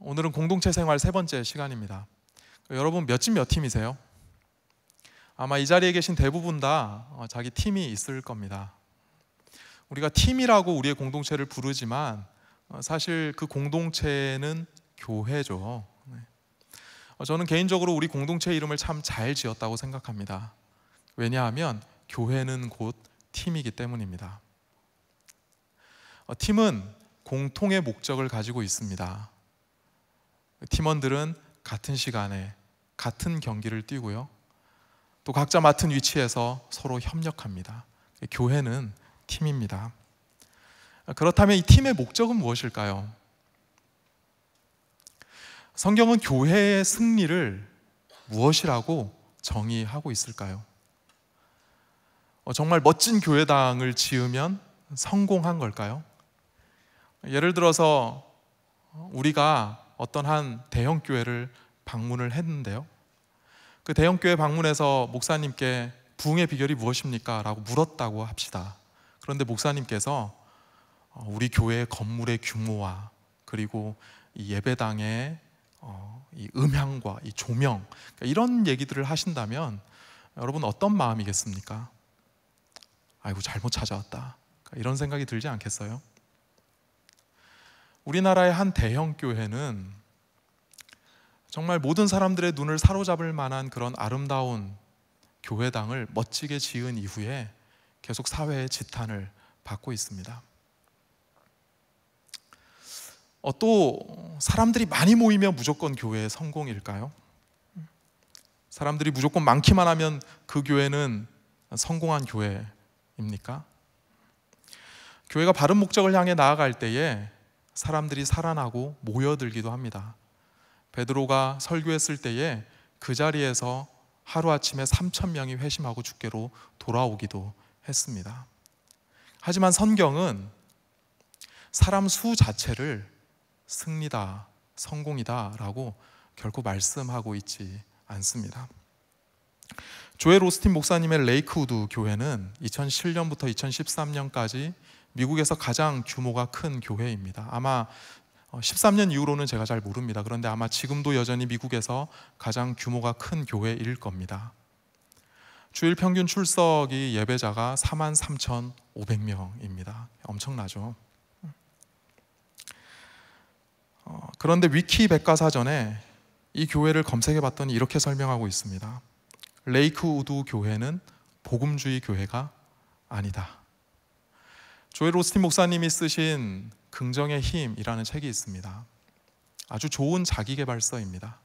오늘은 공동체 생활 세 번째 시간입니다. 여러분 몇 팀이세요? 아마 이 자리에 계신 대부분 다 자기 팀이 있을 겁니다. 우리가 팀이라고 우리의 공동체를 부르지만 사실 그 공동체는 교회죠. 저는 개인적으로 우리 공동체 이름을 참 잘 지었다고 생각합니다. 왜냐하면 교회는 곧 팀이기 때문입니다. 팀은 공통의 목적을 가지고 있습니다. 팀원들은 같은 시간에 같은 경기를 뛰고요, 또 각자 맡은 위치에서 서로 협력합니다. 교회는 팀입니다. 그렇다면 이 팀의 목적은 무엇일까요? 성경은 교회의 승리를 무엇이라고 정의하고 있을까요? 정말 멋진 교회당을 지으면 성공한 걸까요? 예를 들어서 우리가 어떤 한 대형 교회를 방문을 했는데요, 그 대형 교회 방문해서 목사님께 부흥의 비결이 무엇입니까? 라고 물었다고 합시다. 그런데 목사님께서 우리 교회의 건물의 규모와 그리고 이 예배당의 이 음향과 이 조명, 이런 얘기들을 하신다면 여러분 어떤 마음이겠습니까? 아이고, 잘못 찾아왔다, 이런 생각이 들지 않겠어요? 우리나라의 한 대형 교회는 정말 모든 사람들의 눈을 사로잡을 만한 그런 아름다운 교회당을 멋지게 지은 이후에 계속 사회의 지탄을 받고 있습니다. 또 사람들이 많이 모이면 무조건 교회의 성공일까요? 사람들이 무조건 많기만 하면 그 교회는 성공한 교회입니까? 교회가 바른 목적을 향해 나아갈 때에 사람들이 살아나고 모여들기도 합니다. 베드로가 설교했을 때에 그 자리에서 하루아침에 3,000명이 회심하고 주께로 돌아오기도 했습니다. 하지만 성경은 사람 수 자체를 승리다, 성공이다 라고 결코 말씀하고 있지 않습니다. 조엘 오스틴 목사님의 레이크우드 교회는 2007년부터 2013년까지 미국에서 가장 규모가 큰 교회입니다. 아마 13년 이후로는 제가 잘 모릅니다. 그런데 아마 지금도 여전히 미국에서 가장 규모가 큰 교회일 겁니다. 주일 평균 출석이 예배자가 43,500명입니다. 엄청나죠? 그런데 위키 백과사전에 이 교회를 검색해 봤더니 이렇게 설명하고 있습니다. 레이크우드 교회는 복음주의 교회가 아니다. 조엘 오스틴 목사님이 쓰신 긍정의 힘이라는 책이 있습니다. 아주 좋은 자기계발서입니다.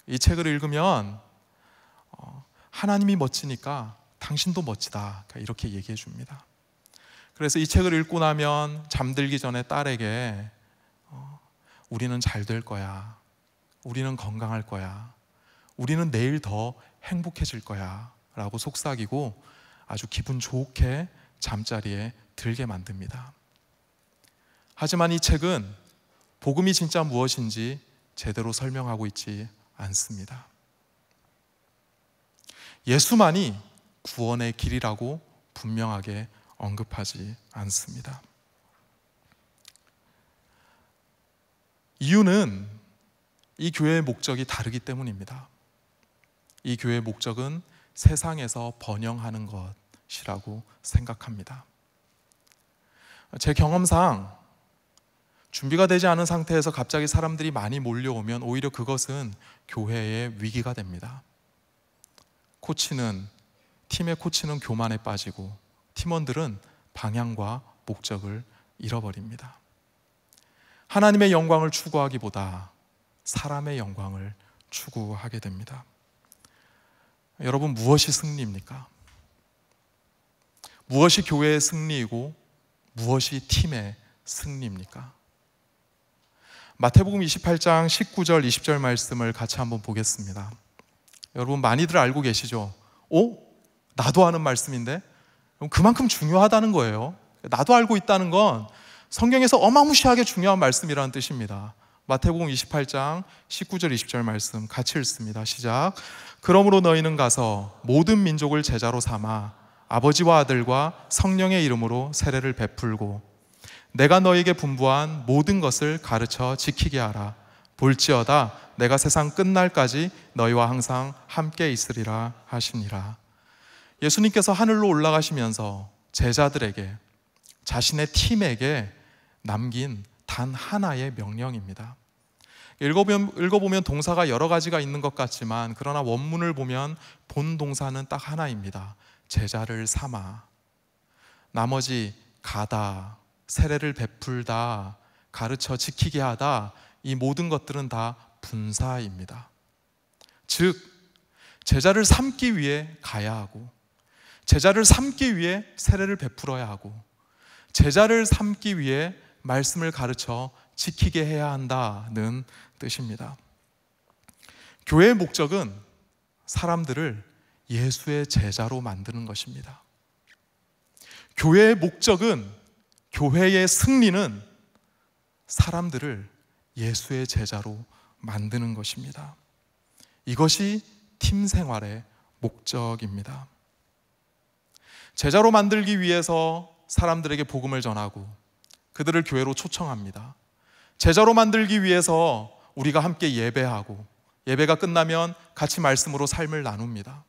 이 책을 읽으면 하나님이 멋지니까 당신도 멋지다, 이렇게 얘기해 줍니다. 그래서 이 책을 읽고 나면 잠들기 전에 딸에게 우리는 잘 될 거야, 우리는 건강할 거야, 우리는 내일 더 행복해질 거야 라고 속삭이고 아주 기분 좋게 잠자리에 들게 만듭니다. 하지만 이 책은 복음이 진짜 무엇인지 제대로 설명하고 있지 않습니다. 예수만이 구원의 길이라고 분명하게 언급하지 않습니다. 이유는 이 교회의 목적이 다르기 때문입니다. 이 교회의 목적은 세상에서 번영하는 것이라고 생각합니다. 제 경험상 준비가 되지 않은 상태에서 갑자기 사람들이 많이 몰려오면 오히려 그것은 교회의 위기가 됩니다. 팀의 코치는 교만에 빠지고 팀원들은 방향과 목적을 잃어버립니다. 하나님의 영광을 추구하기보다 사람의 영광을 추구하게 됩니다. 여러분, 무엇이 승리입니까? 무엇이 교회의 승리이고 무엇이 팀의 승리입니까? 마태복음 28장 19절 20절 말씀을 같이 한번 보겠습니다. 여러분 많이들 알고 계시죠? 나도 아는 말씀인데? 그만큼 중요하다는 거예요. 나도 알고 있다는 건 성경에서 어마무시하게 중요한 말씀이라는 뜻입니다. 마태복음 28장 19절 20절 말씀 같이 읽습니다. 시작. 그러므로 너희는 가서 모든 민족을 제자로 삼아 아버지와 아들과 성령의 이름으로 세례를 베풀고 내가 너희에게 분부한 모든 것을 가르쳐 지키게 하라. 볼지어다 내가 세상 끝날까지 너희와 항상 함께 있으리라 하시니라. 예수님께서 하늘로 올라가시면서 제자들에게, 자신의 팀에게 남긴 단 하나의 명령입니다. 읽어보면 동사가 여러 가지가 있는 것 같지만, 그러나 원문을 보면 본 동사는 딱 하나입니다. 제자를 삼아. 나머지 가다, 세례를 베풀다, 가르쳐 지키게 하다, 이 모든 것들은 다 분사입니다. 즉, 제자를 삼기 위해 가야 하고, 제자를 삼기 위해 세례를 베풀어야 하고, 제자를 삼기 위해 말씀을 가르쳐 지키게 해야 한다는 뜻입니다. 교회의 목적은 사람들을 예수의 제자로 만드는 것입니다. 교회의 목적은, 교회의 승리는 사람들을 예수의 제자로 만드는 것입니다. 이것이 팀 생활의 목적입니다. 제자로 만들기 위해서 사람들에게 복음을 전하고 그들을 교회로 초청합니다. 제자로 만들기 위해서 우리가 함께 예배하고, 예배가 끝나면 같이 말씀으로 삶을 나눕니다.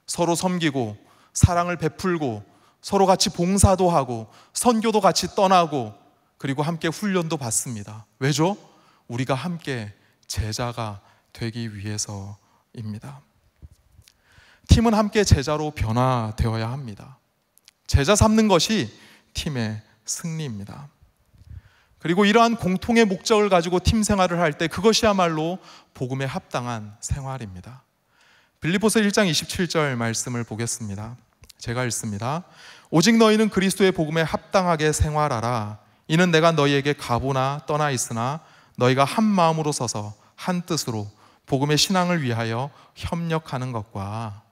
서로 섬기고 사랑을 베풀고 서로 같이 봉사도 하고 선교도 같이 떠나고, 그리고 함께 훈련도 받습니다. 왜죠? 우리가 함께 제자가 되기 위해서입니다. 팀은 함께 제자로 변화되어야 합니다. 제자 삼는 것이 팀의 승리입니다. 그리고 이러한 공통의 목적을 가지고 팀 생활을 할 때 그것이야말로 복음에 합당한 생활입니다. 빌립보서 1장 27절 말씀을 보겠습니다. 제가 읽습니다. 오직 너희는 그리스도의 복음에 합당하게 생활하라. 이는 내가 너희에게 가보나 떠나 있으나 너희가 한 마음으로 서서 한 뜻으로 복음의 신앙을 위하여 협력하는 것과,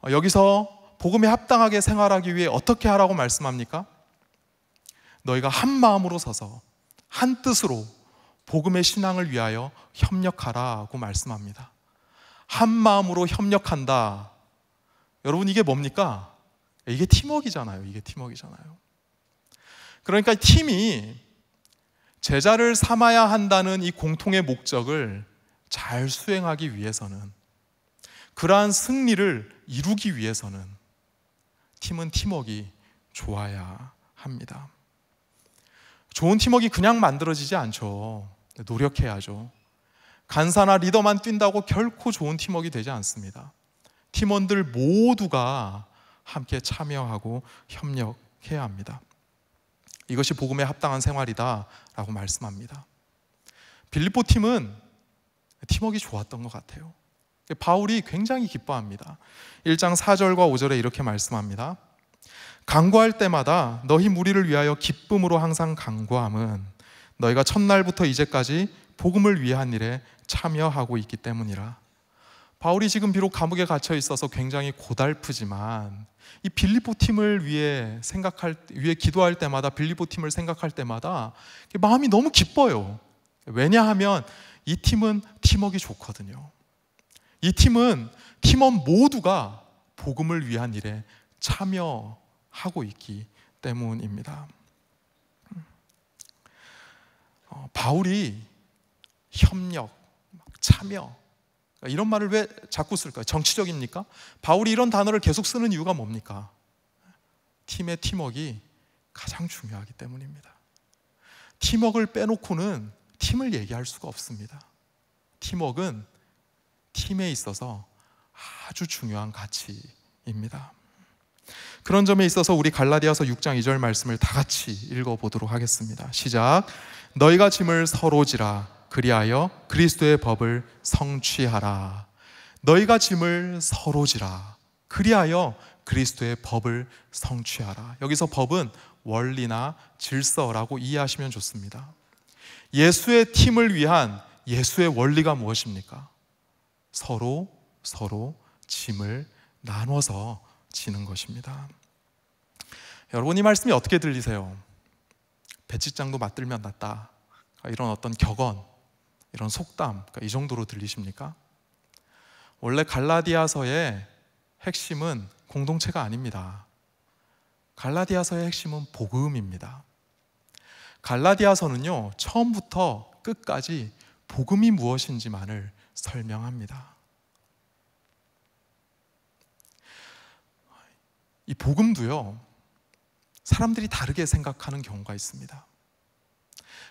여기서 복음에 합당하게 생활하기 위해 어떻게 하라고 말씀합니까? 너희가 한 마음으로 서서 한 뜻으로 복음의 신앙을 위하여 협력하라고 말씀합니다. 한 마음으로 협력한다. 여러분, 이게 뭡니까? 이게 팀워크잖아요. 이게 팀워크잖아요. 그러니까 팀이 제자를 삼아야 한다는 이 공통의 목적을 잘 수행하기 위해서는, 그러한 승리를 이루기 위해서는 팀은 팀워크가 좋아야 합니다. 좋은 팀워크가 그냥 만들어지지 않죠. 노력해야죠. 간사나 리더만 뛴다고 결코 좋은 팀워크가 되지 않습니다. 팀원들 모두가 함께 참여하고 협력해야 합니다. 이것이 복음에 합당한 생활이다라고 말씀합니다. 빌립보 팀은 팀워크가 좋았던 것 같아요. 바울이 굉장히 기뻐합니다. 1장 4절과 5절에 이렇게 말씀합니다. 간구할 때마다 너희 무리를 위하여 기쁨으로 항상 간구함은 너희가 첫날부터 이제까지 복음을 위한 일에 참여하고 있기 때문이라. 바울이 지금 비록 감옥에 갇혀 있어서 굉장히 고달프지만 이 빌립보 팀을 위해 기도할 때마다, 빌립보 팀을 생각할 때마다 마음이 너무 기뻐요. 왜냐하면 이 팀은 팀워크가 좋거든요. 이 팀은 팀원 모두가 복음을 위한 일에 참여하고 있기 때문입니다. 바울이 협력, 참여, 이런 말을 왜 자꾸 쓸까요? 정치적입니까? 바울이 이런 단어를 계속 쓰는 이유가 뭡니까? 팀의 팀워크가 가장 중요하기 때문입니다. 팀워크를 빼놓고는 팀을 얘기할 수가 없습니다. 팀워크는 팀에 있어서 아주 중요한 가치입니다. 그런 점에 있어서 우리 갈라디아서 6장 2절 말씀을 다 같이 읽어보도록 하겠습니다. 시작. 너희가 짐을 서로 지라. 그리하여 그리스도의 법을 성취하라. 너희가 짐을 서로 지라. 그리하여 그리스도의 법을 성취하라. 여기서 법은 원리나 질서라고 이해하시면 좋습니다. 예수의 팀을 위한 예수의 원리가 무엇입니까? 서로 짐을 나눠서 지는 것입니다. 여러분, 이 말씀이 어떻게 들리세요? 배치장도 맞들면 낫다, 이런 어떤 격언, 이런 속담, 이 정도로 들리십니까? 원래 갈라디아서의 핵심은 공동체가 아닙니다. 갈라디아서의 핵심은 복음입니다. 갈라디아서는요, 처음부터 끝까지 복음이 무엇인지만을 설명합니다. 이 복음도요, 사람들이 다르게 생각하는 경우가 있습니다.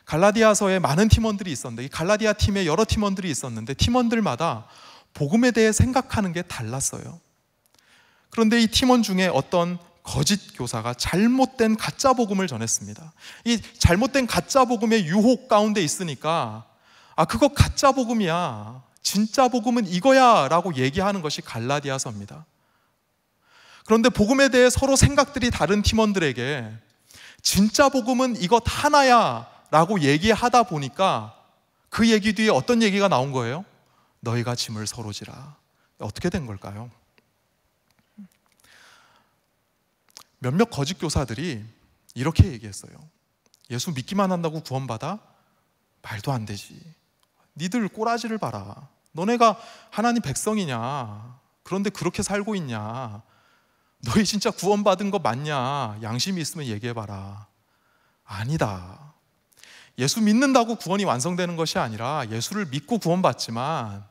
갈라디아서에 많은 팀원들이 있었는데, 이 갈라디아 팀에 여러 팀원들이 있었는데 팀원들마다 복음에 대해 생각하는 게 달랐어요. 그런데 이 팀원 중에 어떤 거짓 교사가 잘못된 가짜 복음을 전했습니다. 이 잘못된 가짜 복음의 유혹 가운데 있으니까 그거 가짜 복음이야, 진짜 복음은 이거야 라고 얘기하는 것이 갈라디아서입니다. 그런데 복음에 대해 서로 생각들이 다른 팀원들에게 진짜 복음은 이것 하나야 라고 얘기하다 보니까 그 얘기 뒤에 어떤 얘기가 나온 거예요? 너희가 짐을 서로 지라. 어떻게 된 걸까요? 몇몇 거짓 교사들이 이렇게 얘기했어요. 예수 믿기만 한다고 구원받아? 말도 안 되지. 니들 꼬라지를 봐라. 너네가 하나님 백성이냐? 그런데 그렇게 살고 있냐? 너희 진짜 구원받은 거 맞냐? 양심이 있으면 얘기해봐라. 아니다. 예수 믿는다고 구원이 완성되는 것이 아니라 예수를 믿고 구원받지만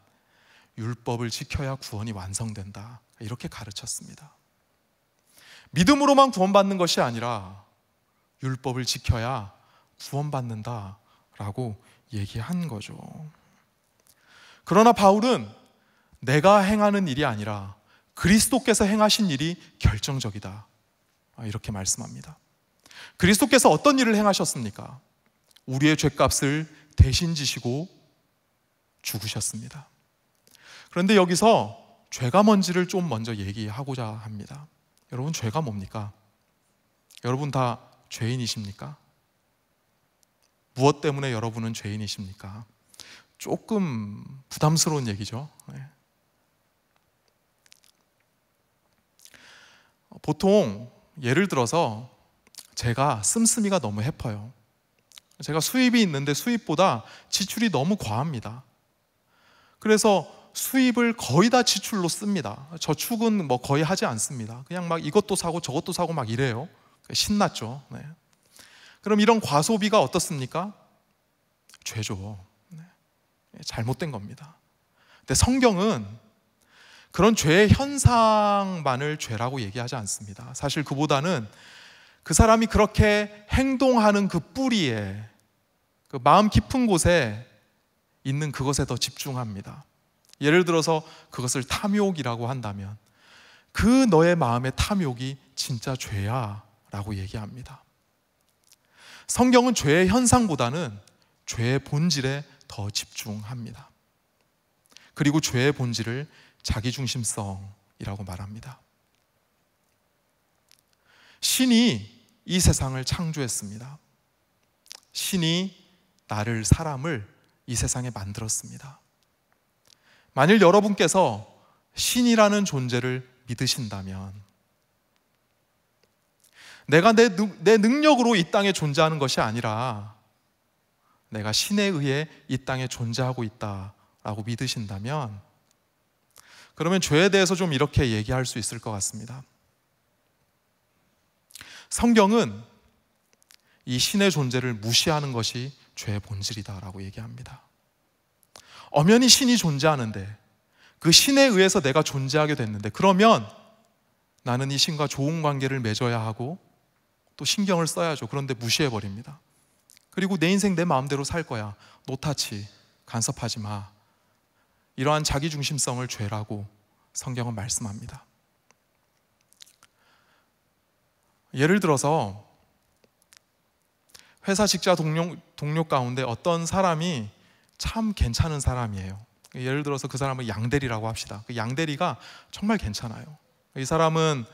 율법을 지켜야 구원이 완성된다. 이렇게 가르쳤습니다. 믿음으로만 구원받는 것이 아니라 율법을 지켜야 구원받는다라고 얘기한 거죠. 그러나 바울은 내가 행하는 일이 아니라 그리스도께서 행하신 일이 결정적이다, 이렇게 말씀합니다. 그리스도께서 어떤 일을 행하셨습니까? 우리의 죄값을 대신 지시고 죽으셨습니다. 그런데 여기서 죄가 뭔지를 좀 먼저 얘기하고자 합니다. 여러분, 죄가 뭡니까? 여러분 다 죄인이십니까? 무엇 때문에 여러분은 죄인이십니까? 조금 부담스러운 얘기죠. 보통 예를 들어서 제가 씀씀이가 너무 해퍼요. 제가 수입이 있는데 수입보다 지출이 너무 과합니다. 그래서 수입을 거의 다 지출로 씁니다. 저축은 뭐 거의 하지 않습니다. 그냥 막 이것도 사고 저것도 사고 막 이래요. 신났죠. 그럼 이런 과소비가 어떻습니까? 죄죠. 잘못된 겁니다. 근데 성경은 그런 죄의 현상만을 죄라고 얘기하지 않습니다. 사실 그보다는 그 사람이 그렇게 행동하는 그 뿌리에, 그 마음 깊은 곳에 있는 그것에 더 집중합니다. 예를 들어서 그것을 탐욕이라고 한다면 그 너의 마음의 탐욕이 진짜 죄야 라고 얘기합니다. 성경은 죄의 현상보다는 죄의 본질에 더 집중합니다. 그리고 죄의 본질을 자기중심성이라고 말합니다. 신이 이 세상을 창조했습니다. 신이 나를, 사람을 이 세상에 만들었습니다. 만일 여러분께서 신이라는 존재를 믿으신다면, 내가 내 능력으로 이 땅에 존재하는 것이 아니라 내가 신에 의해 이 땅에 존재하고 있다라고 믿으신다면, 그러면 죄에 대해서 좀 이렇게 얘기할 수 있을 것 같습니다. 성경은 이 신의 존재를 무시하는 것이 죄의 본질이다라고 얘기합니다. 엄연히 신이 존재하는데, 그 신에 의해서 내가 존재하게 됐는데, 그러면 나는 이 신과 좋은 관계를 맺어야 하고 또 신경을 써야죠. 그런데 무시해버립니다. 그리고 내 인생 내 마음대로 살 거야, 노타치, 간섭하지 마, 이러한 자기중심성을 죄라고 성경은 말씀합니다. 예를 들어서 회사 직장 동료 가운데 어떤 사람이 참 괜찮은 사람이에요. 예를 들어서 그 사람을 양대리라고 합시다. 그 양대리가 정말 괜찮아요. 이 사람은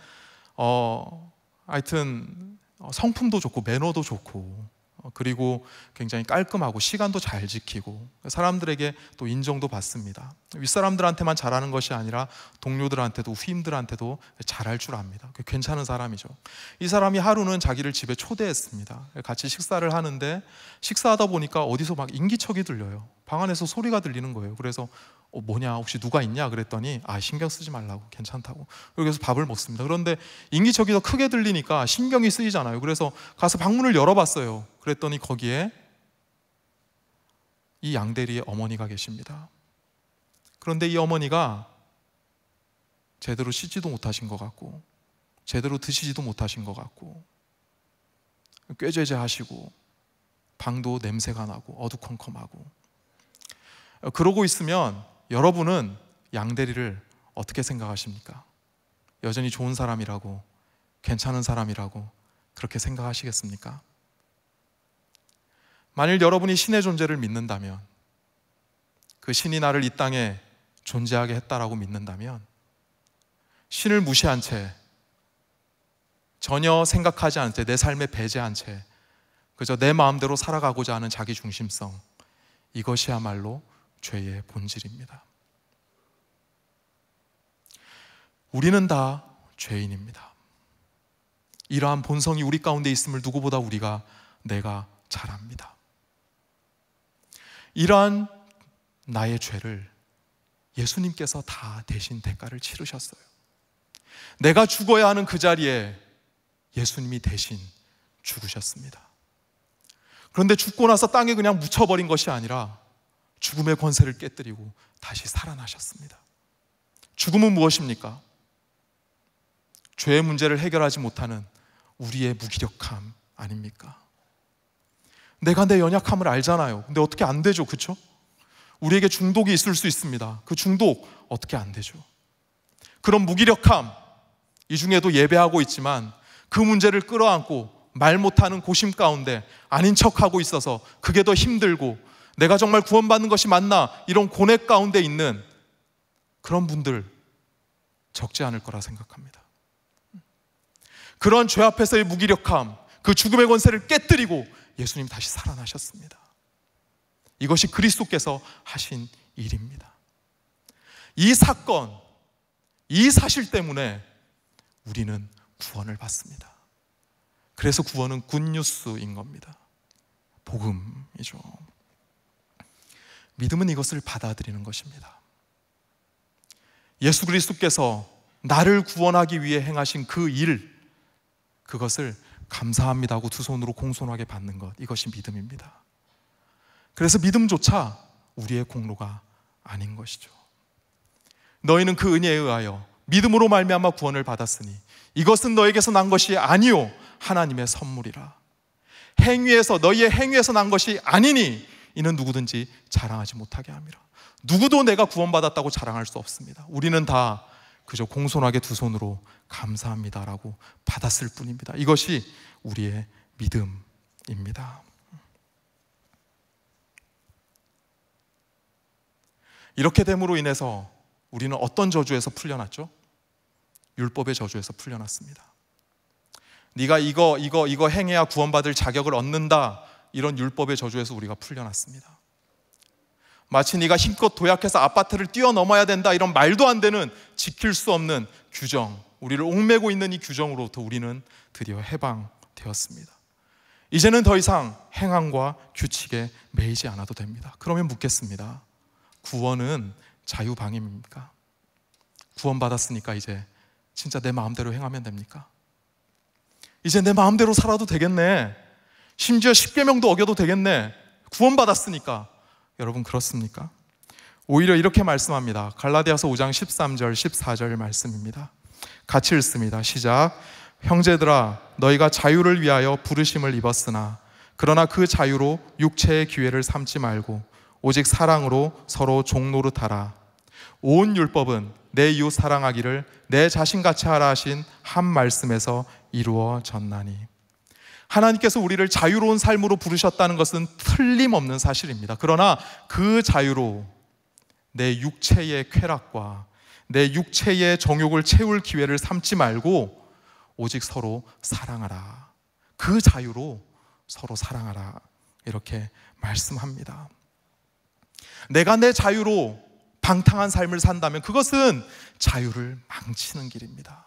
하여튼 성품도 좋고 매너도 좋고, 그리고 굉장히 깔끔하고 시간도 잘 지키고 사람들에게 또 인정도 받습니다. 윗사람들한테만 잘하는 것이 아니라 동료들한테도 후임들한테도 잘할 줄 압니다. 괜찮은 사람이죠. 이 사람이 하루는 자기를 집에 초대했습니다. 같이 식사를 하는데 식사하다 보니까 어디서 막 인기척이 들려요. 방 안에서 소리가 들리는 거예요. 그래서 뭐냐, 혹시 누가 있냐 그랬더니 신경 쓰지 말라고, 괜찮다고. 그래서 밥을 먹습니다. 그런데 인기척이 더 크게 들리니까 신경이 쓰이잖아요. 그래서 가서 방문을 열어봤어요. 그랬더니 거기에 이 양대리의 어머니가 계십니다. 그런데 이 어머니가 제대로 씻지도 못하신 것 같고 제대로 드시지도 못하신 것 같고 꾀죄죄하시고 방도 냄새가 나고 어두컴컴하고, 그러고 있으면 여러분은 양대리를 어떻게 생각하십니까? 여전히 좋은 사람이라고, 괜찮은 사람이라고 그렇게 생각하시겠습니까? 만일 여러분이 신의 존재를 믿는다면, 그 신이 나를 이 땅에 존재하게 했다라고 믿는다면, 신을 무시한 채, 전혀 생각하지 않을 때, 내 삶에 배제한 채 그저 내 마음대로 살아가고자 하는 자기 중심성, 이것이야말로 죄의 본질입니다. 우리는 다 죄인입니다. 이러한 본성이 우리 가운데 있음을 누구보다 내가 잘 압니다. 이러한 나의 죄를 예수님께서 다 대신 대가를 치르셨어요. 내가 죽어야 하는 그 자리에 예수님이 대신 죽으셨습니다. 그런데 죽고 나서 땅에 그냥 묻혀버린 것이 아니라 죽음의 권세를 깨뜨리고 다시 살아나셨습니다. 죽음은 무엇입니까? 죄의 문제를 해결하지 못하는 우리의 무기력함 아닙니까? 내가 내 연약함을 알잖아요. 근데 어떻게 안 되죠, 그렇죠? 우리에게 중독이 있을 수 있습니다. 그 중독 어떻게 안 되죠? 그런 무기력함, 이 중에도 예배하고 있지만 그 문제를 끌어안고 말 못하는 고심 가운데 아닌 척하고 있어서 그게 더 힘들고, 내가 정말 구원받는 것이 맞나, 이런 고뇌 가운데 있는 그런 분들 적지 않을 거라 생각합니다. 그런 죄 앞에서의 무기력함, 그 죽음의 권세를 깨뜨리고 예수님 다시 살아나셨습니다. 이것이 그리스도께서 하신 일입니다. 이 사건, 이 사실 때문에 우리는 구원을 받습니다. 그래서 구원은 굿뉴스인 겁니다. 복음이죠. 믿음은 이것을 받아들이는 것입니다. 예수 그리스도께서 나를 구원하기 위해 행하신 그 일, 그것을 감사합니다 하고 두 손으로 공손하게 받는 것, 이것이 믿음입니다. 그래서 믿음조차 우리의 공로가 아닌 것이죠. 너희는 그 은혜에 의하여 믿음으로 말미암아 구원을 받았으니 이것은 너에게서 난 것이 아니요 하나님의 선물이라. 행위에서, 너희의 행위에서 난 것이 아니니 이는 누구든지 자랑하지 못하게 함이라. 누구도 내가 구원받았다고 자랑할 수 없습니다. 우리는 다 그저 공손하게 두 손으로 감사합니다라고 받았을 뿐입니다. 이것이 우리의 믿음입니다. 이렇게 됨으로 인해서 우리는 어떤 저주에서 풀려났죠? 율법의 저주에서 풀려났습니다. 네가 이거 행해야 구원받을 자격을 얻는다, 이런 율법의 저주에서 우리가 풀려났습니다. 마치 네가 힘껏 도약해서 아파트를 뛰어넘어야 된다, 이런 말도 안 되는, 지킬 수 없는 규정, 우리를 옥매고 있는 이 규정으로부터 우리는 드디어 해방되었습니다. 이제는 더 이상 행함과 규칙에 매이지 않아도 됩니다. 그러면 묻겠습니다. 구원은 자유방임입니까? 구원받았으니까 이제 진짜 내 마음대로 행하면 됩니까? 이제 내 마음대로 살아도 되겠네, 심지어 십계명도 어겨도 되겠네, 구원받았으니까. 여러분, 그렇습니까? 오히려 이렇게 말씀합니다. 갈라디아서 5장 13절 14절 말씀입니다. 같이 읽습니다. 시작. 형제들아, 너희가 자유를 위하여 부르심을 입었으나 그러나 그 자유로 육체의 기회를 삼지 말고 오직 사랑으로 서로 종노릇하라. 온 율법은 내 이웃 사랑하기를 내 자신같이 하라 하신 한 말씀에서 이루어졌나니. 하나님께서 우리를 자유로운 삶으로 부르셨다는 것은 틀림없는 사실입니다. 그러나 그 자유로 내 육체의 쾌락과 내 육체의 정욕을 채울 기회를 삼지 말고 오직 서로 사랑하라. 그 자유로 서로 사랑하라, 이렇게 말씀합니다. 내가 내 자유로 방탕한 삶을 산다면 그것은 자유를 망치는 길입니다.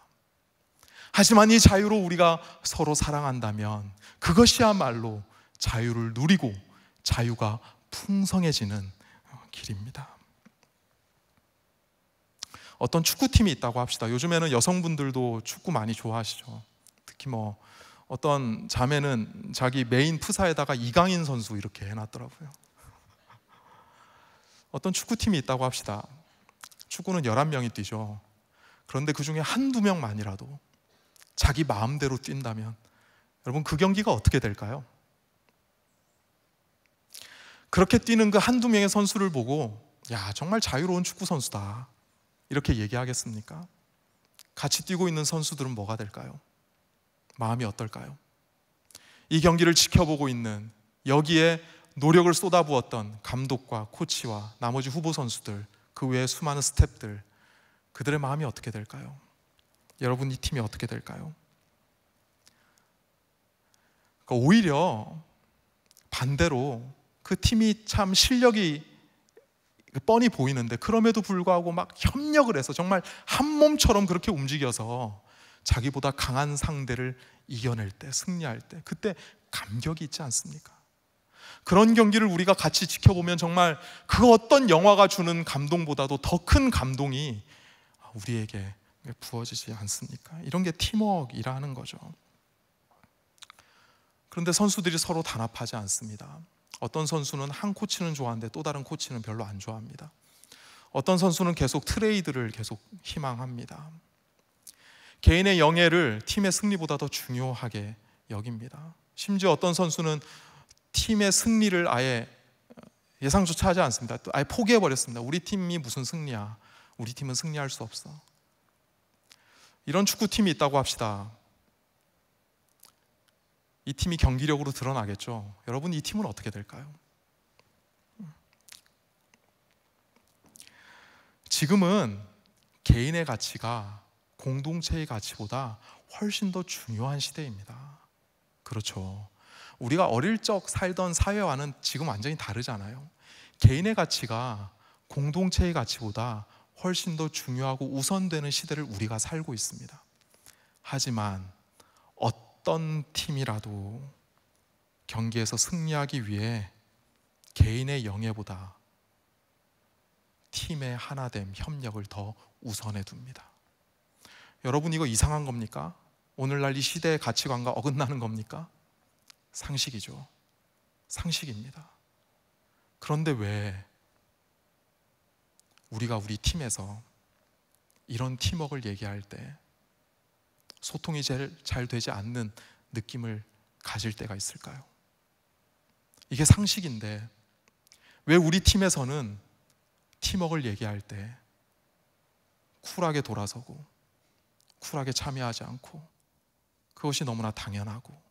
하지만 이 자유로 우리가 서로 사랑한다면 그것이야말로 자유를 누리고 자유가 풍성해지는 길입니다. 어떤 축구팀이 있다고 합시다. 요즘에는 여성분들도 축구 많이 좋아하시죠. 특히 어떤 자매는 자기 메인 푸사에다가 이강인 선수 이렇게 해놨더라고요. 어떤 축구팀이 있다고 합시다. 축구는 11명이 뛰죠. 그런데 그 중에 한두 명만이라도 자기 마음대로 뛴다면 여러분 그 경기가 어떻게 될까요? 그렇게 뛰는 그 한두 명의 선수를 보고 야, 정말 자유로운 축구 선수다 이렇게 얘기하겠습니까? 같이 뛰고 있는 선수들은 뭐가 될까요? 마음이 어떨까요? 이 경기를 지켜보고 있는, 여기에 노력을 쏟아부었던 감독과 코치와 나머지 후보 선수들, 그 외에 수많은 스태프들, 그들의 마음이 어떻게 될까요? 여러분 이 팀이 어떻게 될까요? 그러니까 오히려 반대로 그 팀이 참 실력이 뻔히 보이는데 그럼에도 불구하고 막 협력을 해서 정말 한 몸처럼 그렇게 움직여서 자기보다 강한 상대를 이겨낼 때, 승리할 때, 그때 감격이 있지 않습니까? 그런 경기를 우리가 같이 지켜보면 정말 그 어떤 영화가 주는 감동보다도 더 큰 감동이 우리에게 부어지지 않습니까? 이런 게 팀워크이라는 거죠. 그런데 선수들이 서로 단합하지 않습니다. 어떤 선수는 한 코치는 좋아하는데 또 다른 코치는 별로 안 좋아합니다. 어떤 선수는 계속 트레이드를 계속 희망합니다. 개인의 영예를 팀의 승리보다 더 중요하게 여깁니다. 심지어 어떤 선수는 팀의 승리를 아예 예상조차 하지 않습니다. 또 아예 포기해버렸습니다. 우리 팀이 무슨 승리야? 우리 팀은 승리할 수 없어. 이런 축구팀이 있다고 합시다. 이 팀이 경기력으로 드러나겠죠. 여러분 이 팀은 어떻게 될까요? 지금은 개인의 가치가 공동체의 가치보다 훨씬 더 중요한 시대입니다. 그렇죠. 우리가 어릴 적 살던 사회와는 지금 완전히 다르잖아요. 개인의 가치가 공동체의 가치보다 훨씬 더 중요하고 우선되는 시대를 우리가 살고 있습니다. 하지만 어떤 팀이라도 경기에서 승리하기 위해 개인의 영예보다 팀의 하나됨, 협력을 더 우선해 둡니다. 여러분 이거 이상한 겁니까? 오늘날 이 시대의 가치관과 어긋나는 겁니까? 상식이죠. 상식입니다. 그런데 왜 우리가 우리 팀에서 이런 팀워크를 얘기할 때 소통이 잘 되지 않는 느낌을 가질 때가 있을까요? 이게 상식인데 왜 우리 팀에서는 팀워크를 얘기할 때 쿨하게 돌아서고 쿨하게 참여하지 않고 그것이 너무나 당연하고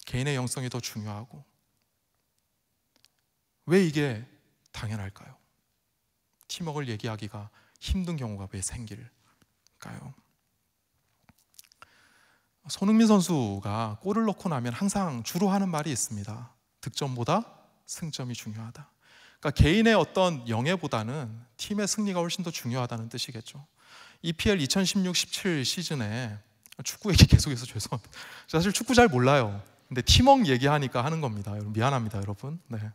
개인의 영성이 더 중요하고 왜 이게 당연할까요? 팀워크를 얘기하기가 힘든 경우가 왜 생길까요? 손흥민 선수가 골을 넣고 나면 항상 주로 하는 말이 있습니다. 득점보다 승점이 중요하다. 그러니까 개인의 어떤 영예보다는 팀의 승리가 훨씬 더 중요하다는 뜻이겠죠. EPL 2016-17 시즌에 축구 얘기 계속해서 죄송합니다. 사실 축구 잘 몰라요. 근데 팀워크 얘기하니까 하는 겁니다. 여러분 미안합니다, 여러분. 네.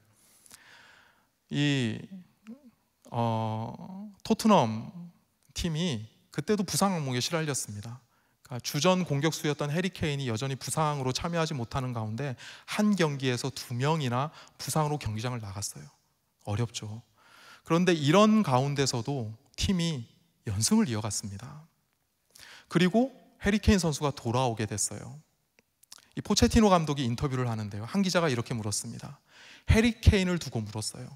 토트넘 팀이 그때도 부상 항목에 시달렸습니다. 그러니까 주전 공격수였던 해리 케인이 여전히 부상으로 참여하지 못하는 가운데 한 경기에서 2명이나 부상으로 경기장을 나갔어요. 어렵죠. 그런데 이런 가운데서도 팀이 연승을 이어갔습니다. 그리고 해리 케인 선수가 돌아오게 됐어요. 이 포체티노 감독이 인터뷰를 하는데요. 한 기자가 이렇게 물었습니다. 해리 케인을 두고 물었어요.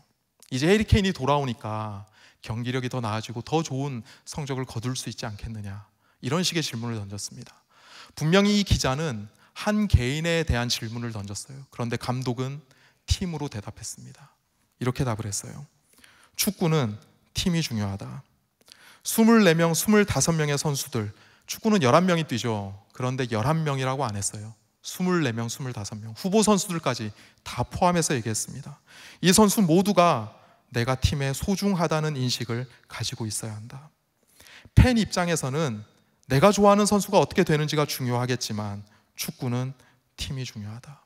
이제 해리 케인이 돌아오니까 경기력이 더 나아지고 더 좋은 성적을 거둘 수 있지 않겠느냐, 이런 식의 질문을 던졌습니다. 분명히 이 기자는 한 개인에 대한 질문을 던졌어요. 그런데 감독은 팀으로 대답했습니다. 이렇게 답을 했어요. 축구는 팀이 중요하다. 24명, 25명의 선수들, 축구는 11명이 뛰죠. 그런데 11명이라고 안 했어요. 24명, 25명, 후보 선수들까지 다 포함해서 얘기했습니다. 이 선수 모두가 내가 팀에 소중하다는 인식을 가지고 있어야 한다. 팬 입장에서는 내가 좋아하는 선수가 어떻게 되는지가 중요하겠지만 축구는 팀이 중요하다.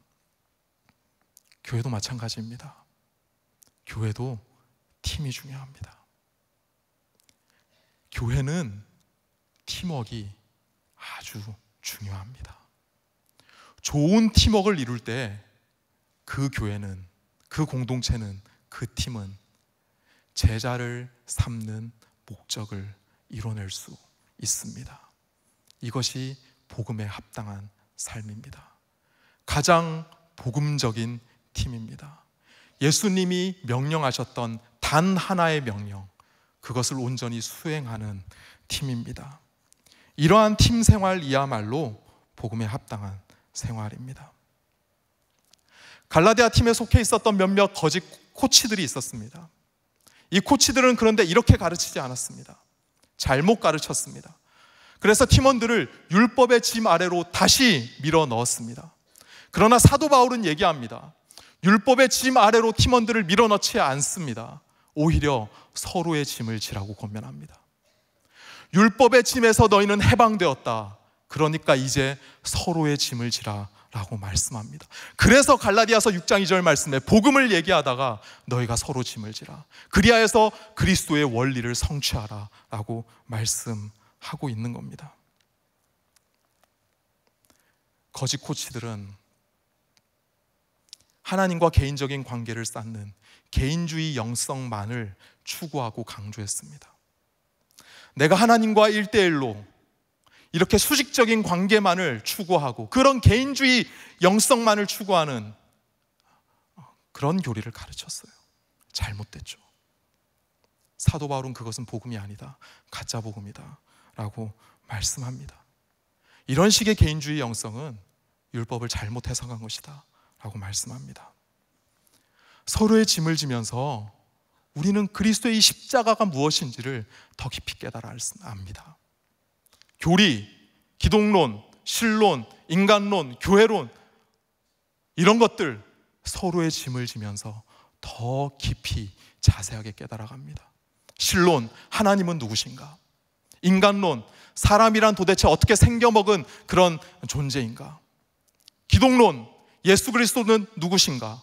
교회도 마찬가지입니다. 교회도 팀이 중요합니다. 교회는 팀워크가 아주 중요합니다. 좋은 팀워크를 이룰 때 그 교회는, 그 공동체는 그 팀은 제자를 삼는 목적을 이뤄낼 수 있습니다. 이것이 복음에 합당한 삶입니다. 가장 복음적인 팀입니다. 예수님이 명령하셨던 단 하나의 명령, 그것을 온전히 수행하는 팀입니다. 이러한 팀 생활이야말로 복음에 합당한 생활입니다. 갈라디아 팀에 속해 있었던 몇몇 거짓 코치들이 있었습니다. 이 코치들은 그런데 이렇게 가르치지 않았습니다. 잘못 가르쳤습니다. 그래서 팀원들을 율법의 짐 아래로 다시 밀어 넣었습니다. 그러나 사도 바울은 얘기합니다. 율법의 짐 아래로 팀원들을 밀어넣지 않습니다. 오히려 서로의 짐을 지라고 권면합니다. 율법의 짐에서 너희는 해방되었다. 그러니까 이제 서로의 짐을 지라 라고 말씀합니다. 그래서 갈라디아서 6장 2절 말씀에 복음을 얘기하다가 너희가 서로 짐을 지라, 그리하여서 그리스도의 원리를 성취하라 라고 말씀하고 있는 겁니다. 거짓 코치들은 하나님과 개인적인 관계를 쌓는 개인주의 영성만을 추구하고 강조했습니다. 내가 하나님과 1대1로 이렇게 수직적인 관계만을 추구하고 그런 개인주의 영성만을 추구하는 그런 교리를 가르쳤어요. 잘못됐죠. 사도 바울은 그것은 복음이 아니다, 가짜 복음이다 라고 말씀합니다. 이런 식의 개인주의 영성은 율법을 잘못 해석한 것이다 라고 말씀합니다. 서로의 짐을 지면서 우리는 그리스도의 이 십자가가 무엇인지를 더 깊이 깨달아 압니다. 교리, 기독론, 신론, 인간론, 교회론, 이런 것들 서로의 짐을 지면서 더 깊이 자세하게 깨달아 갑니다. 신론, 하나님은 누구신가? 인간론, 사람이란 도대체 어떻게 생겨먹은 그런 존재인가? 기독론, 예수 그리스도는 누구신가?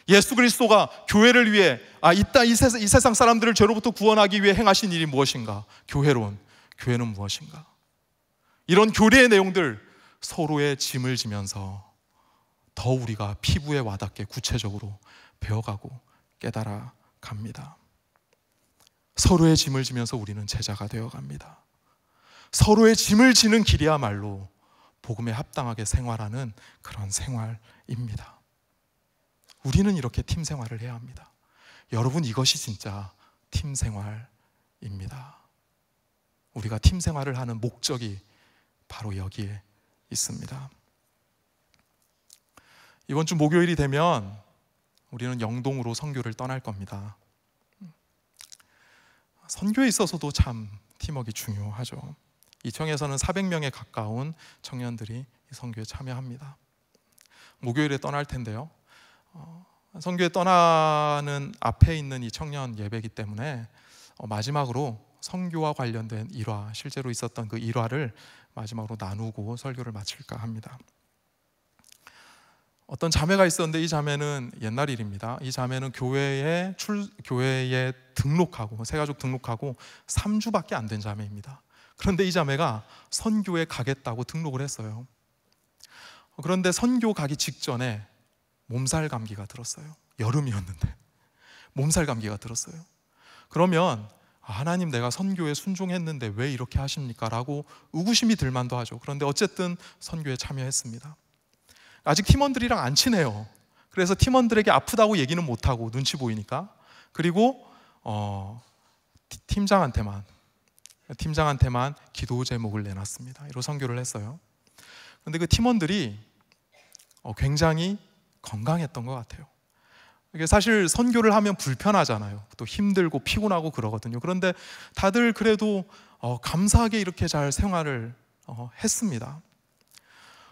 예수 그리스도가 교회를 위해 이 세상 사람들을 죄로부터 구원하기 위해 행하신 일이 무엇인가? 교회론, 교회는 무엇인가? 이런 교리의 내용들 서로의 짐을 지면서 더 우리가 피부에 와닿게 구체적으로 배워가고 깨달아 갑니다. 서로의 짐을 지면서 우리는 제자가 되어갑니다. 서로의 짐을 지는 길이야말로 복음에 합당하게 생활하는 그런 생활입니다. 우리는 이렇게 팀 생활을 해야 합니다. 여러분, 이것이 진짜 팀 생활입니다. 우리가 팀 생활을 하는 목적이 바로 여기에 있습니다. 이번 주 목요일이 되면 우리는 영동으로 선교를 떠날 겁니다. 선교에 있어서도 참 팀워크가 중요하죠. 이청에서는 400명에 가까운 청년들이 이 선교에 참여합니다. 목요일에 떠날 텐데요, 선교에 떠나는 앞에 있는 이 청년 예배이기 때문에 마지막으로 선교와 관련된 일화, 실제로 있었던 그 일화를 마지막으로 나누고 설교를 마칠까 합니다. 어떤 자매가 있었는데 이 자매는 옛날 일입니다. 이 자매는 교회에 등록하고, 새가족 등록하고 3주밖에 안 된 자매입니다. 그런데 이 자매가 선교에 가겠다고 등록을 했어요. 그런데 선교 가기 직전에 몸살 감기가 들었어요. 여름이었는데 몸살 감기가 들었어요. 그러면 하나님, 내가 선교에 순종했는데 왜 이렇게 하십니까? 라고 의구심이 들만도 하죠. 그런데 어쨌든 선교에 참여했습니다. 아직 팀원들이랑 안 친해요. 그래서 팀원들에게 아프다고 얘기는 못하고 눈치 보이니까, 그리고 팀장한테만 기도 제목을 내놨습니다. 이로 선교를 했어요. 그런데 그 팀원들이 굉장히 건강했던 것 같아요. 이게 사실 선교를 하면 불편하잖아요. 또 힘들고 피곤하고 그러거든요. 그런데 다들 그래도 감사하게 이렇게 잘 생활을 했습니다.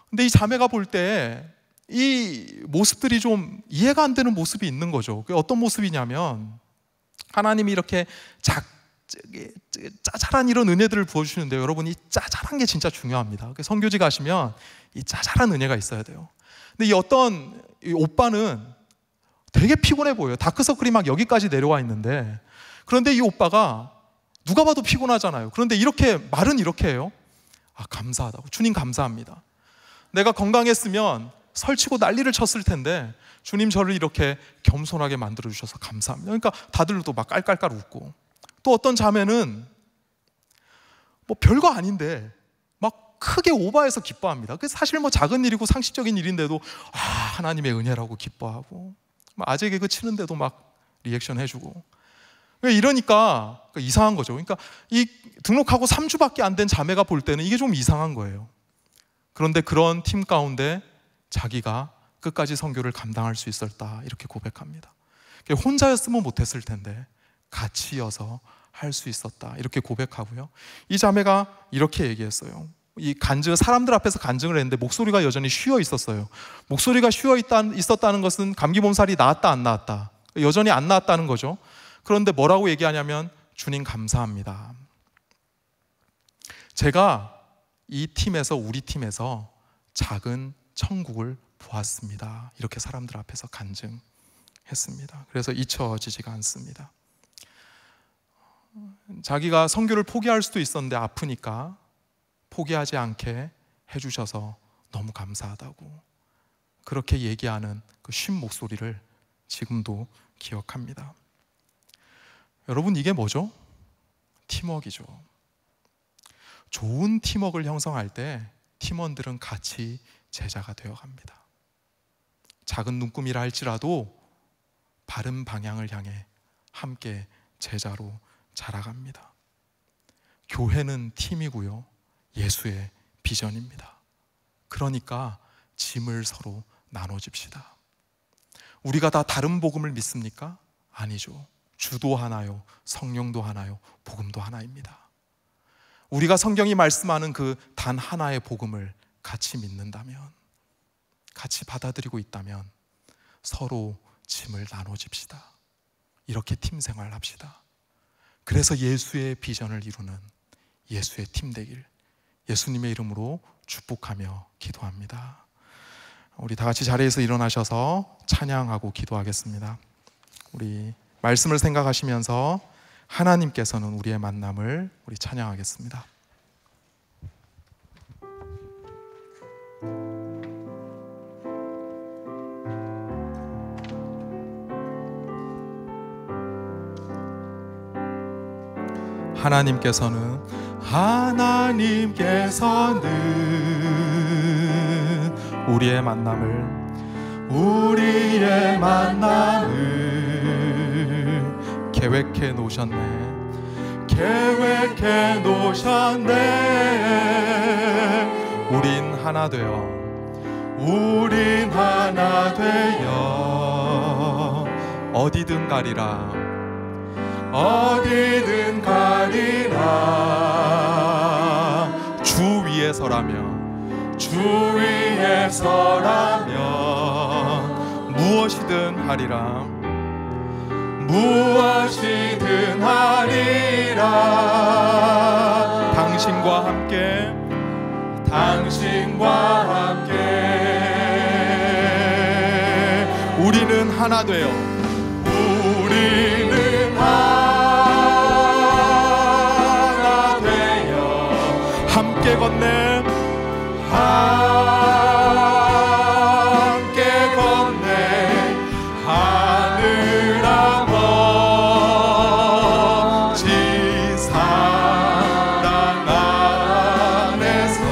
근데 이 자매가 볼 때 이 모습들이 좀 이해가 안 되는 모습이 있는 거죠. 그게 어떤 모습이냐면, 하나님이 이렇게 짜잘한 이런 은혜들을 부어주시는데, 여러분, 이 짜잘한 게 진짜 중요합니다. 선교지 가시면 이 짜잘한 은혜가 있어야 돼요. 근데 이 오빠는 되게 피곤해 보여요. 다크서클이 막 여기까지 내려와 있는데, 그런데 이 오빠가 누가 봐도 피곤하잖아요. 그런데 말은 이렇게 해요. 감사하다고. 주님 감사합니다. 내가 건강했으면 설치고 난리를 쳤을 텐데 주님 저를 이렇게 겸손하게 만들어 주셔서 감사합니다. 그러니까 다들도 막 깔깔깔 웃고, 또 어떤 자매는 뭐 별거 아닌데 막 크게 오버해서 기뻐합니다. 그게 사실 뭐 작은 일이고 상식적인 일인데도 하나님의 은혜라고 기뻐하고, 아재 개그 치는데도 막 리액션 해주고. 이러니까 이상한 거죠. 그러니까 이 등록하고 3주밖에 안 된 자매가 볼 때는 이게 좀 이상한 거예요. 그런데 그런 팀 가운데 자기가 끝까지 선교를 감당할 수 있었다, 이렇게 고백합니다. 혼자였으면 못했을 텐데 같이여서 할 수 있었다, 이렇게 고백하고요. 이 자매가 이렇게 얘기했어요. 이 사람들 앞에서 간증을 했는데 목소리가 여전히 쉬어 있었어요. 목소리가 쉬어 있었다는 것은 감기 몸살이 나았다 안 나았다? 여전히 안 나았다는 거죠. 그런데 뭐라고 얘기하냐면, 주님 감사합니다. 제가 이 팀에서, 우리 팀에서 작은 천국을 보았습니다. 이렇게 사람들 앞에서 간증했습니다. 그래서 잊혀지지가 않습니다. 자기가 선교를 포기할 수도 있었는데 아프니까 포기하지 않게 해주셔서 너무 감사하다고, 그렇게 얘기하는 그 쉰 목소리를 지금도 기억합니다. 여러분, 이게 뭐죠? 팀워크이죠. 좋은 팀워크를 형성할 때 팀원들은 같이 제자가 되어갑니다. 작은 눈금이라 할지라도 바른 방향을 향해 함께 제자로 자라갑니다. 교회는 팀이고요, 예수의 비전입니다. 그러니까 짐을 서로 나눠집시다. 우리가 다 다른 복음을 믿습니까? 아니죠. 주도 하나요, 성령도 하나요, 복음도 하나입니다. 우리가 성경이 말씀하는 그 단 하나의 복음을 같이 믿는다면, 같이 받아들이고 있다면 서로 짐을 나눠집시다. 이렇게 팀 생활합시다. 그래서 예수의 비전을 이루는 예수의 팀 되길 예수님의 이름으로 축복하며 기도합니다. 우리 다 같이 자리에서 일어나셔서 찬양하고 기도하겠습니다. 우리 말씀을 생각하시면서 하나님께서는 우리의 만남을 우리 찬양하겠습니다. 하나님께서는 우리의 만남을 계획해 놓으셨네. 우린 하나 되어 어디든 가리라 주 위에 서라면 무엇이든 하리라 당신과 함께 우리는 하나 되어 함께 걷네 하늘 아버지 사랑 안에서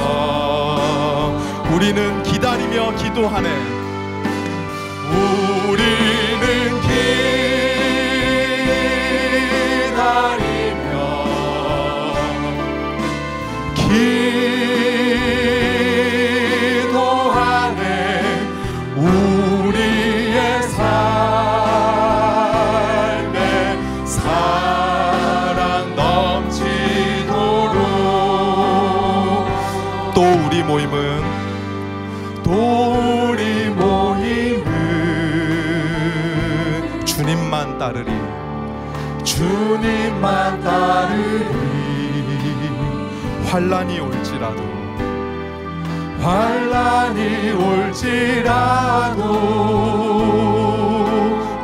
우리는 기다리며 기도하네. 우리는 기도하네. 우리의 삶에 사랑 넘치도록. 또 우리 모임은 주님만 따르리. 환난이 올지라도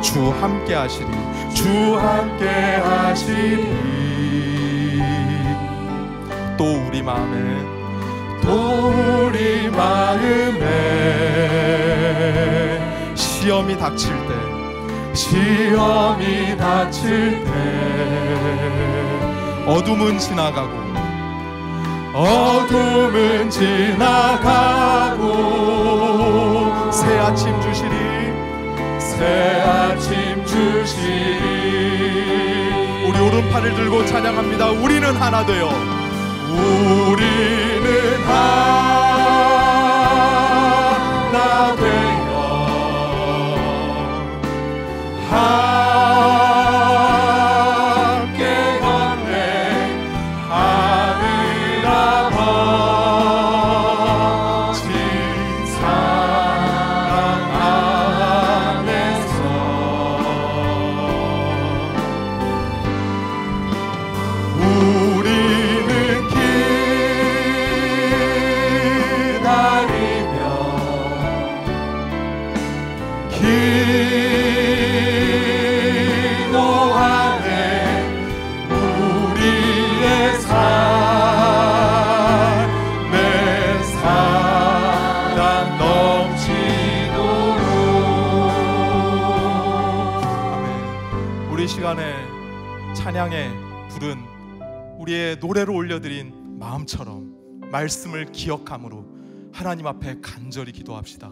주 함께 하시리. 또 우리 마음에 시험이 닥칠 때, 시험이 닥칠 때, 어둠은 지나가고, 어둠은 지나가고, 새 아침 주시리, 새 아침 주시리. 우리 오른팔을 들고 찬양합니다. 우리는 하나 되어, 우리는 하나 되어 함께 걷네 하늘 아버지 사랑 안에서. 우리는 기다리며 기도하네 우리의 삶의 사랑 넘치도록. 아멘. 우리 시간에 찬양에 부른 우리의 노래로 올려드린 마음처럼 말씀을 기억함으로 하나님 앞에 간절히 기도합시다.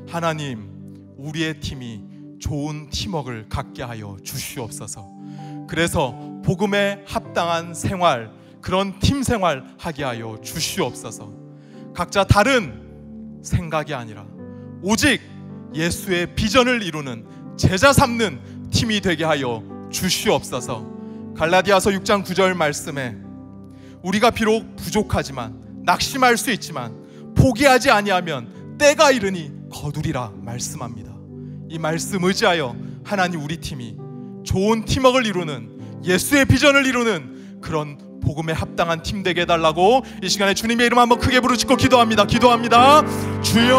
하나님, 우리의 팀이 좋은 팀워크를 갖게 하여 주시옵소서. 그래서 복음에 합당한 생활, 그런 팀 생활 하게 하여 주시옵소서. 각자 다른 생각이 아니라 오직 예수의 비전을 이루는 제자 삼는 팀이 되게 하여 주시옵소서. 갈라디아서 6장 9절 말씀에 우리가 비록 부족하지만 낙심할 수 있지만 포기하지 아니하면 때가 이르니 거두리라 말씀합니다. 이 말씀 의지하여 하나님 우리 팀이 좋은 팀워크를 이루는 예수의 비전을 이루는 그런 복음에 합당한 팀 되게 해달라고 이 시간에 주님의 이름 한번 크게 부르짖고 기도합니다. 기도합니다. 주여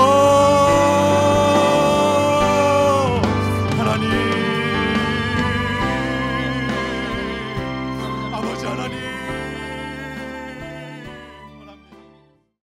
하나님, 아버지 하나님,